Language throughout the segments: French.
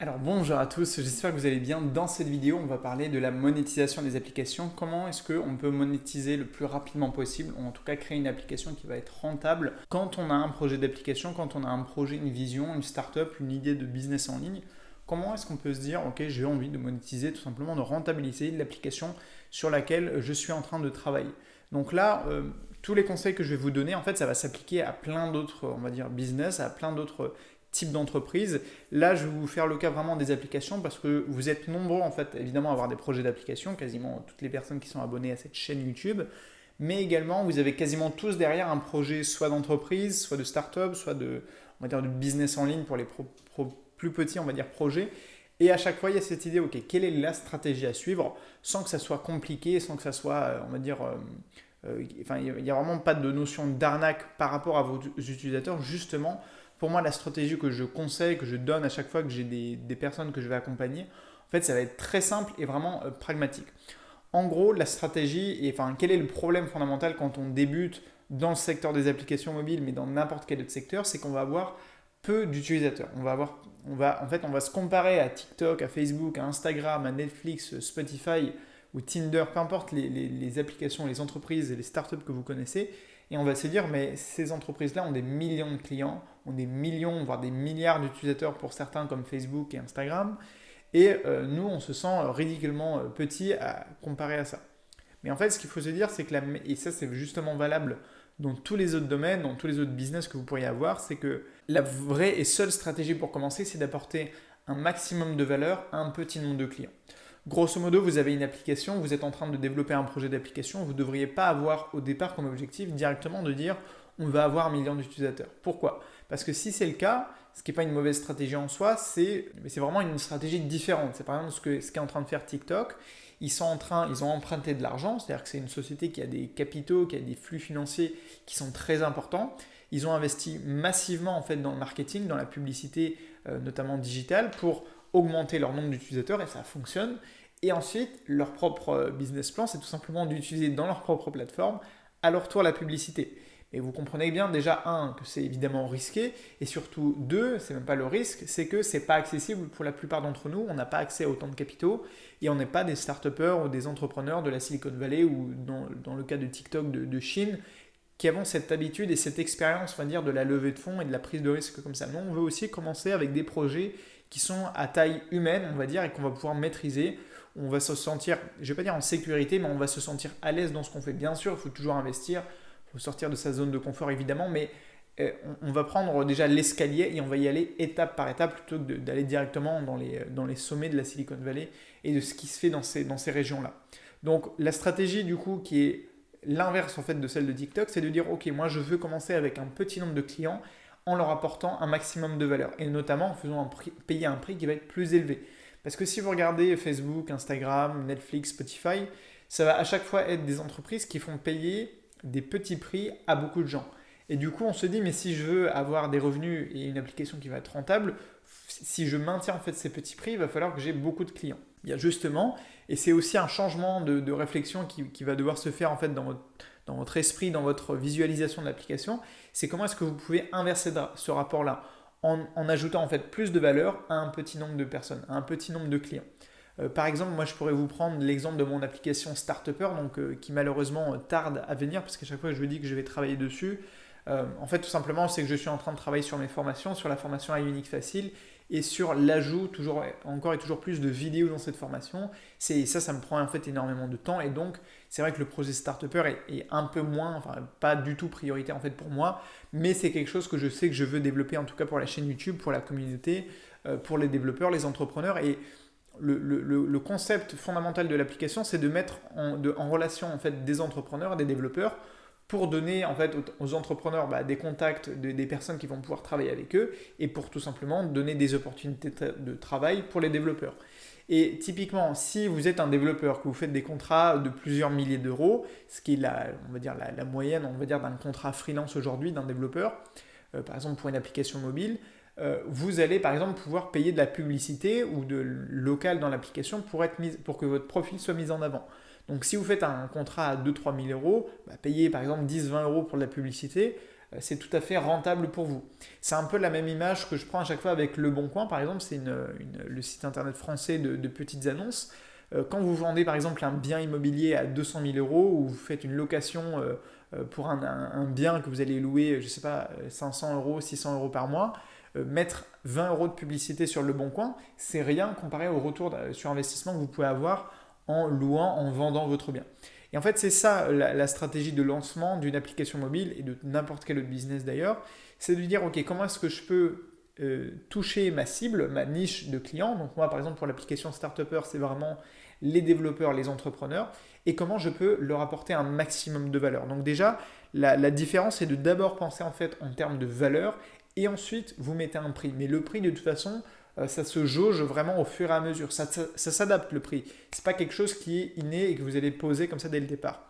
Alors bonjour à tous, j'espère que vous allez bien. Dans cette vidéo, on va parler de la monétisation des applications. Comment est-ce qu'on peut monétiser le plus rapidement possible, ou en tout cas créer une application qui va être rentable quand on a un projet d'application, quand on a un projet, une vision, une startup, une idée de business en ligne. Comment est-ce qu'on peut se dire, ok, j'ai envie de monétiser, tout simplement de rentabiliser l'application sur laquelle je suis en train de travailler. Donc là, tous les conseils que je vais vous donner, en fait, ça va s'appliquer à plein d'autres, on va dire, business, à plein d'autres types d'entreprises. Là, je vais vous faire le cas vraiment des applications parce que vous êtes nombreux, en fait, évidemment, à avoir des projets d'application, quasiment toutes les personnes qui sont abonnées à cette chaîne YouTube. Mais également, vous avez quasiment tous derrière un projet soit d'entreprise, soit de start-up, soit de, on va dire, de business en ligne pour les plus petits, on va dire, projets. Et à chaque fois, il y a cette idée, ok, quelle est la stratégie à suivre sans que ça soit compliqué, sans que ça soit, on va dire, enfin, il n'y a vraiment pas de notion d'arnaque par rapport à vos utilisateurs. Justement, pour moi, la stratégie que je conseille, que je donne à chaque fois que j'ai des personnes que je vais accompagner, en fait, ça va être très simple et vraiment pragmatique. En gros, la stratégie, et enfin, quel est le problème fondamental quand on débute dans le secteur des applications mobiles, mais dans n'importe quel autre secteur, c'est qu'on va avoir peu d'utilisateurs. En fait, on va se comparer à TikTok, à Facebook, à Instagram, à Netflix, Spotify ou Tinder, peu importe les applications, les entreprises et les startups que vous connaissez, et on va se dire, mais ces entreprises-là ont des millions de clients, ont des millions, voire des milliards d'utilisateurs pour certains comme Facebook et Instagram, et nous, on se sent ridiculement petit à comparer à ça. Mais en fait, ce qu'il faut se dire, c'est que, et ça c'est justement valable dans tous les autres domaines, dans tous les autres business que vous pourriez avoir, c'est que la vraie et seule stratégie pour commencer, c'est d'apporter un maximum de valeur à un petit nombre de clients. Grosso modo, vous avez une application, vous êtes en train de développer un projet d'application, vous ne devriez pas avoir au départ comme objectif directement de dire on va avoir 1 million d'utilisateurs. Pourquoi? Parce que si c'est le cas, ce qui n'est pas une mauvaise stratégie en soi, c'est vraiment une stratégie différente. C'est par exemple ce qu'est en train de faire TikTok. Ils ont emprunté de l'argent, c'est-à-dire que c'est une société qui a des capitaux, qui a des flux financiers qui sont très importants. Ils ont investi massivement en fait dans le marketing, dans la publicité, notamment digitale, pour augmenter leur nombre d'utilisateurs et ça fonctionne. Et ensuite, leur propre business plan, c'est tout simplement d'utiliser dans leur propre plateforme à leur tour la publicité. Et vous comprenez bien déjà, un, que c'est évidemment risqué, et surtout, deux, c'est même pas le risque, c'est que c'est pas accessible pour la plupart d'entre nous, on n'a pas accès à autant de capitaux, et on n'est pas des start-upers ou des entrepreneurs de la Silicon Valley ou dans le cas de TikTok de Chine, qui avons cette habitude et cette expérience, on va dire, de la levée de fonds et de la prise de risque comme ça. Nous, on veut aussi commencer avec des projets qui sont à taille humaine, on va dire, et qu'on va pouvoir maîtriser. On va se sentir, je ne vais pas dire en sécurité, mais on va se sentir à l'aise dans ce qu'on fait. Bien sûr, il faut toujours investir, il faut sortir de sa zone de confort évidemment, mais on va prendre déjà l'escalier et on va y aller étape par étape plutôt que d'aller directement dans les sommets de la Silicon Valley et de ce qui se fait dans ces régions-là. Donc la stratégie du coup qui est l'inverse en fait de celle de TikTok, c'est de dire ok, moi je veux commencer avec un petit nombre de clients en leur apportant un maximum de valeur et notamment en faisant payer un prix qui va être plus élevé. Parce que si vous regardez Facebook, Instagram, Netflix, Spotify, ça va à chaque fois être des entreprises qui font payer des petits prix à beaucoup de gens. Et du coup, on se dit, mais si je veux avoir des revenus et une application qui va être rentable, si je maintiens en fait ces petits prix, il va falloir que j'ai beaucoup de clients. Il y a justement, et c'est aussi un changement de réflexion qui va devoir se faire en fait dans votre esprit, dans votre visualisation de l'application, c'est comment est-ce que vous pouvez inverser ce rapport-là en ajoutant en fait plus de valeur à un petit nombre de personnes, à un petit nombre de clients. Par exemple, moi je pourrais vous prendre l'exemple de mon application Startupper, donc, qui malheureusement tarde à venir, parce qu'à chaque fois que je vous dis que je vais travailler dessus, en fait tout simplement c'est que je suis en train de travailler sur mes formations, sur la formation à Unique Facile, et sur l'ajout toujours encore et toujours plus de vidéos dans cette formation. Ça me prend en fait énormément de temps, et donc c'est vrai que le projet Startupper est un peu moins, enfin pas du tout prioritaire en fait pour moi, mais c'est quelque chose que je sais que je veux développer en tout cas pour la chaîne YouTube, pour la communauté, pour les développeurs, les entrepreneurs. Et le concept fondamental de l'application, c'est de mettre en relation en fait, des entrepreneurs, des développeurs, pour donner en fait, aux entrepreneurs des contacts, des personnes qui vont pouvoir travailler avec eux, et pour tout simplement donner des opportunités de travail pour les développeurs. Et typiquement, si vous êtes un développeur, que vous faites des contrats de plusieurs milliers d'euros, ce qui est on va dire la moyenne on va dire, d'un contrat freelance aujourd'hui d'un développeur, par exemple pour une application mobile, vous allez par exemple pouvoir payer de la publicité ou de local dans l'application pour que votre profil soit mis en avant. Donc si vous faites un contrat à 2-3 000 euros, payez par exemple 10-20 euros pour de la publicité, c'est tout à fait rentable pour vous. C'est un peu la même image que je prends à chaque fois avec Le Bon Coin, par exemple, c'est le site internet français de petites annonces. Quand vous vendez par exemple un bien immobilier à 200 000 euros ou vous faites une location pour un bien que vous allez louer, je ne sais pas, 500 euros, 600 euros par mois, mettre 20 euros de publicité sur Le Bon Coin, c'est rien comparé au retour sur investissement que vous pouvez avoir en louant, en vendant votre bien. Et en fait, c'est ça la stratégie de lancement d'une application mobile et de n'importe quel autre business d'ailleurs, c'est de dire, ok, comment est-ce que je peux toucher ma cible, ma niche de clients. Donc moi, par exemple, pour l'application Startupper, c'est vraiment les développeurs, les entrepreneurs, et comment je peux leur apporter un maximum de valeur. Donc déjà, la différence, c'est de d'abord penser en fait en termes de valeur, et ensuite vous mettez un prix. Mais le prix, de toute façon, ça se jauge vraiment au fur et à mesure. Ça s'adapte le prix. C'est pas quelque chose qui est inné et que vous allez poser comme ça dès le départ.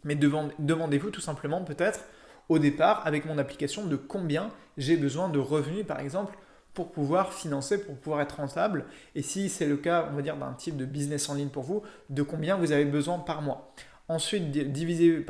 Mais demandez-vous tout simplement peut-être au départ avec mon application de combien j'ai besoin de revenus par exemple pour pouvoir financer, pour pouvoir être rentable. Et si c'est le cas, on va dire, d'un type de business en ligne pour vous, de combien vous avez besoin par mois. Ensuite, diviser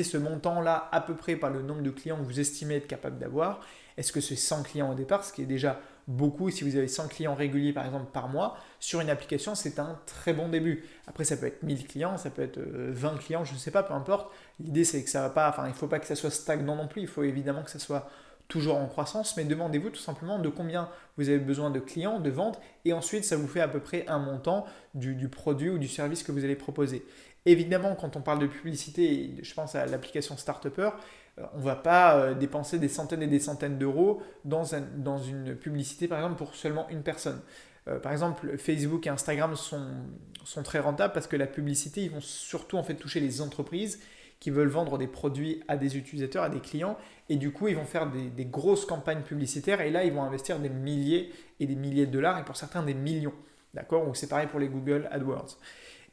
ce montant-là à peu près par le nombre de clients que vous estimez être capable d'avoir. Est-ce que c'est 100 clients au départ, ce qui est déjà beaucoup si vous avez 100 clients réguliers par exemple par mois sur une application, c'est un très bon début. Après, ça peut être 1000 clients, ça peut être 20 clients, je ne sais pas, peu importe. L'idée, c'est que ça va pas, il ne faut pas que ça soit stagnant non plus, il faut évidemment que ça soit toujours en croissance, mais demandez-vous tout simplement de combien vous avez besoin de clients, de ventes, et ensuite ça vous fait à peu près un montant du produit ou du service que vous allez proposer. Évidemment, quand on parle de publicité, et je pense à l'application Startupper, on ne va pas dépenser des centaines et des centaines d'euros dans une publicité, par exemple, pour seulement une personne. Par exemple, Facebook et Instagram sont très rentables parce que la publicité, ils vont surtout en fait toucher les entreprises qui veulent vendre des produits à des utilisateurs, à des clients, et du coup, ils vont faire des grosses campagnes publicitaires, et là, ils vont investir des milliers et des milliers de dollars, et pour certains, des millions. D'accord? Ou c'est pareil pour les Google AdWords.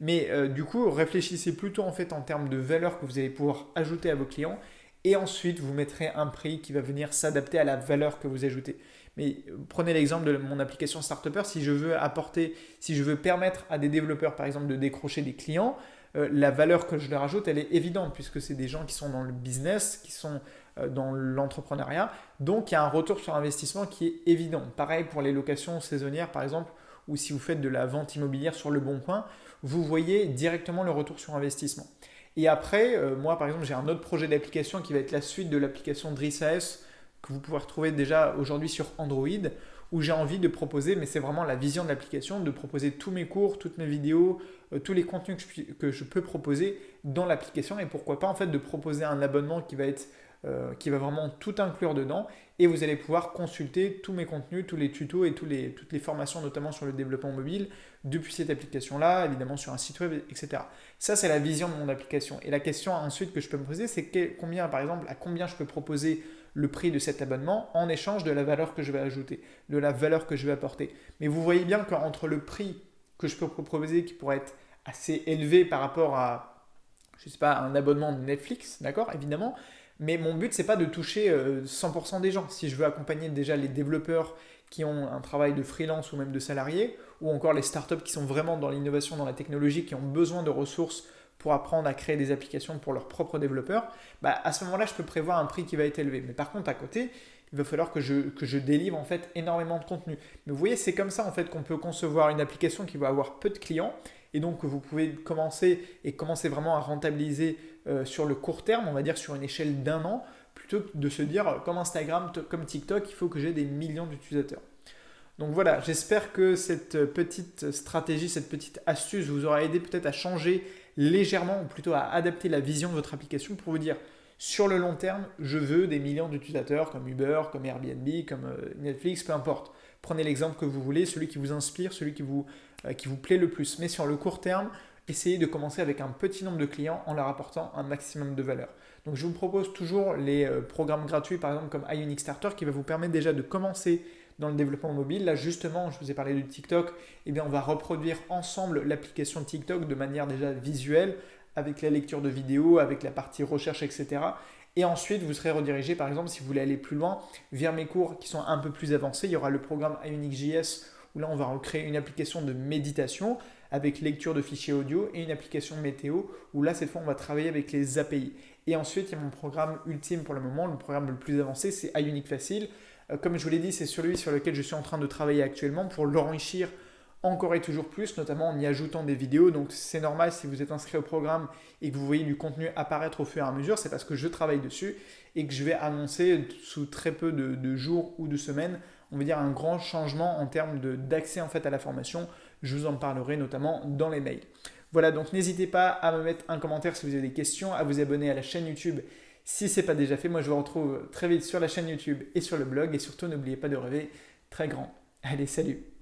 Mais du coup, réfléchissez plutôt en fait en termes de valeur que vous allez pouvoir ajouter à vos clients, et ensuite, vous mettrez un prix qui va venir s'adapter à la valeur que vous ajoutez. Mais prenez l'exemple de mon application Startupper, si je veux permettre à des développeurs, par exemple, de décrocher des clients, la valeur que je leur ajoute, elle est évidente puisque c'est des gens qui sont dans le business, qui sont dans l'entrepreneuriat. Donc, il y a un retour sur investissement qui est évident. Pareil pour les locations saisonnières, par exemple, ou si vous faites de la vente immobilière sur Le Bon Coin, vous voyez directement le retour sur investissement. Et après, moi, par exemple, j'ai un autre projet d'application qui va être la suite de l'application Driss.as que vous pouvez retrouver déjà aujourd'hui sur Android, où j'ai envie de proposer, mais c'est vraiment la vision de l'application, de proposer tous mes cours, toutes mes vidéos, tous les contenus que je peux proposer dans l'application, et pourquoi pas en fait de proposer un abonnement qui va vraiment tout inclure dedans, et vous allez pouvoir consulter tous mes contenus, tous les tutos et toutes les formations, notamment sur le développement mobile, depuis cette application-là, évidemment sur un site web, etc. Ça, c'est la vision de mon application. Et la question ensuite que je peux me poser, c'est combien, par exemple, à combien je peux proposer le prix de cet abonnement en échange de la valeur que je vais ajouter, de la valeur que je vais apporter. Mais vous voyez bien qu'entre le prix que je peux proposer, qui pourrait être assez élevé par rapport à, je sais pas, un abonnement de Netflix, d'accord, évidemment, mais mon but, c'est pas de toucher 100% des gens. Si je veux accompagner déjà les développeurs qui ont un travail de freelance ou même de salarié, ou encore les startups qui sont vraiment dans l'innovation, dans la technologie, qui ont besoin de ressources pour apprendre à créer des applications pour leurs propres développeurs, à ce moment-là, je peux prévoir un prix qui va être élevé. Mais par contre, à côté, il va falloir que je délivre en fait énormément de contenu. Mais vous voyez, c'est comme ça en fait qu'on peut concevoir une application qui va avoir peu de clients, et donc vous pouvez commencer vraiment à rentabiliser sur le court terme, on va dire sur une échelle d'un an, plutôt que de se dire comme Instagram, comme TikTok, il faut que j'ai des millions d'utilisateurs. Donc voilà, j'espère que cette petite stratégie, cette petite astuce vous aura aidé peut-être à changer légèrement, ou plutôt à adapter la vision de votre application pour vous dire sur le long terme, je veux des millions d'utilisateurs comme Uber, comme Airbnb, comme Netflix, peu importe. Prenez l'exemple que vous voulez, celui qui vous inspire, celui qui vous plaît le plus. Mais sur le court terme, essayez de commencer avec un petit nombre de clients en leur apportant un maximum de valeur. Donc je vous propose toujours les programmes gratuits, par exemple comme Ionic Starter, qui va vous permettre déjà de commencer dans le développement mobile. Là justement, je vous ai parlé de TikTok, eh bien on va reproduire ensemble l'application TikTok de manière déjà visuelle, avec la lecture de vidéos, avec la partie recherche, etc. Et ensuite, vous serez redirigé, par exemple, si vous voulez aller plus loin, vers mes cours qui sont un peu plus avancés. Il y aura le programme Ionic.js, où là, on va recréer une application de méditation avec lecture de fichiers audio et une application météo où là, cette fois, on va travailler avec les API. Et ensuite, il y a mon programme ultime pour le moment, le programme le plus avancé, c'est iUnique Facile. Comme je vous l'ai dit, c'est celui sur lequel je suis en train de travailler actuellement pour l'enrichir encore et toujours plus, notamment en y ajoutant des vidéos. Donc c'est normal si vous êtes inscrit au programme et que vous voyez du contenu apparaître au fur et à mesure, c'est parce que je travaille dessus et que je vais annoncer sous très peu de jours ou de semaines, on va dire un grand changement en termes d'accès en fait à la formation. Je vous en parlerai notamment dans les mails. Voilà, donc n'hésitez pas à me mettre un commentaire si vous avez des questions, à vous abonner à la chaîne YouTube si ce n'est pas déjà fait. Moi je vous retrouve très vite sur la chaîne YouTube et sur le blog et surtout n'oubliez pas de rêver très grand. Allez, salut!